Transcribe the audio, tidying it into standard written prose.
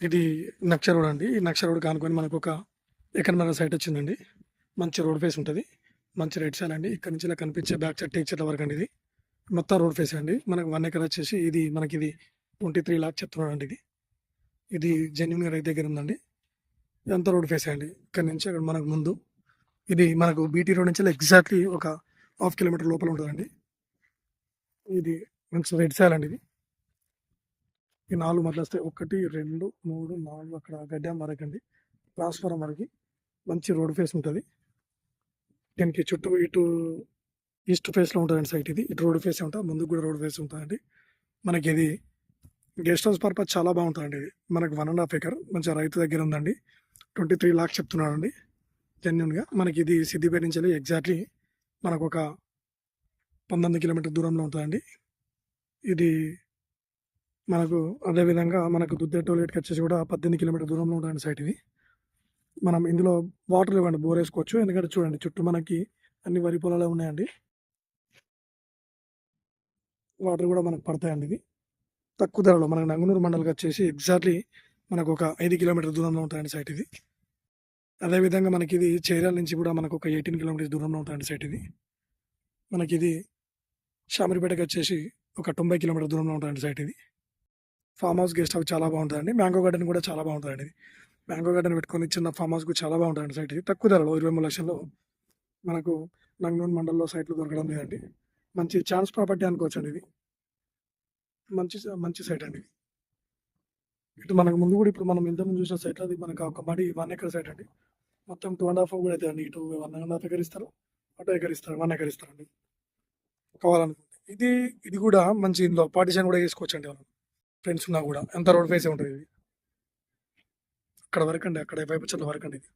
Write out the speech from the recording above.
ఇది నక్ష రోడ్ అండి. ఈ నక్ష రోడ్ కానుకొని మనకు ఒక ఎకరన్నర సైట్ వచ్చిందండి. మంచి రోడ్ ఫేస్ ఉంటుంది. మంచి రైట్ సైడ్ అండి. ఇక్కడ నుంచి ఇలా కనిపించే బ్యాక్ సైడ్ టేక్ చెట్ల వరకు అండి ఇది. మొత్తం రోడ్ ఫేస్ అండి. మనకు 1 ఎకర్ వచ్చేసి మనకి 23 లాక్స్ చెప్తున్నాడండి ఇది. ఇది జెన్యూన్‌గా రైతు దగ్గర ఉందండి. ఇదంతా రోడ్ ఫేసే అండి. ఇక్కడ నుంచి అక్కడ మనకు ముందు ఇది మనకు బీటీ రోడ్ నుంచి ఎగ్జాక్ట్‌లీ ఒక హాఫ్ కిలోమీటర్ లోపల ఉంటదండి. ఇది మంచి రెడ్ సాయిల్ అండి ఇది. ఈ 4 మధ్యలో 1, 2, 3, 4 అక్కడ గడ్డం వరకండి. ట్రాన్స్‌ఫారం వరకి మంచి రోడ్ ఫేస్ ఉంటది. దీనికి చుట్టూ ఇటు ఈస్ట్ ఫేస్‌లో ఉంటదండి సైట్ ఇది. ఇటు రోడ్ ఫేసే ఉంటది. ముందుకు కూడా రోడ్ ఫేస్ ఉంటదండి. మనకిది గెస్ట్ హౌస్ పర్పస్ చాలా బాగుంటదండి ఇది. మనకు 1.5 ఎకర్ మంచిగా రైతు దగ్గర ఉందండి. 23 లాక్స్ చెప్తున్నాడండి జెన్యూన్‌గా. మనకిది సిద్దిపేట నుంచి ఎగ్జాక్ట్‌లీ మనకొక 19 కిలోమీటర్ దూరంలో ఉంటదండి. ఇది మనకు అదేవిధంగా మనకు దుద్దేడ్ టోల్‌గేట్‌కి వచ్చేసి కూడా 18 కిలోమీటర్ దూరంలో ఉంటదండి సైట్ ఇది. మనం ఇందులో వాటర్ లేవండి, బోర్ వేసుకోవచ్చు. ఎందుకంటే చూడండి చుట్టూ మనకి అన్ని వరి పొలాలే ఉన్నాయండి. వాటర్ కూడా మనకు పడతాయండి ఇది. తక్కువ ధరలో మనకు నంగునూరు మండల్‌కి వచ్చేసి ఎగ్జాక్ట్‌లీ మనకు ఒక 5 కిలోమీటర్ దూరంలో ఉంటదండి సైట్ ఇది. అదేవిధంగా మనకిది చేర్యాల నుంచి కూడా మనకు ఒక 18 కిలోమీటర్స్ దూరంలో ఉంటదండి సైట్ ఇది. మనకిది షామీర్పేటకి వచ్చేసి ఒక 90 కిలోమీటర్ దూరంలో ఉంటదండి సైట్ ఇది. ఫామ్ హౌస్, గెస్ట్ హౌస్ చాలా బాగుంటదండి. మ్యాంగో గార్డెన్ కూడా చాలా బాగుంటదండి ఇది. మ్యాంగో గార్డెన్ పెట్టుకొని చిన్న ఫామ్ హౌస్‌కు చాలా బాగుంటదండి సైట్ ఇది. తక్కువ ధరలో 23 లక్షల్లో మనకు నంగనూరు మండలంలో సైట్లు దొరకడం లేదండి. మంచి ఛాన్స్ ప్రాపర్టీ అనుకోవచ్చండి ఇది. మంచి సైట్ అండి ఇది. ఇటు మనకు ముందు కూడా ఇప్పుడు మనం ఇంతకుముందు చూసిన సైట్‌లో అది మనకు ఒక 1 ఎకర్ సైట్ అండి. మొత్తం 2.5 కూడా అయితదండి. ఇటు 1.5 ఎకర్ ఇస్తారు. అటు ఎకర్ ఇస్తారు. 1 ఎకర్ ఇస్తారండి కావాలనుకుంటే. ఇది కూడా మంచి ఇందులో పార్టిషన్ కూడా చేసుకోవచ్చండి మనం. ఫ్రెండ్స్ ఉన్నా కూడా ఎంత రోడ్ ఫేసే ఉంటది ఇది. అక్కడ వరకండి. అక్కడ వేప చెట్ల వరకండి ఇది.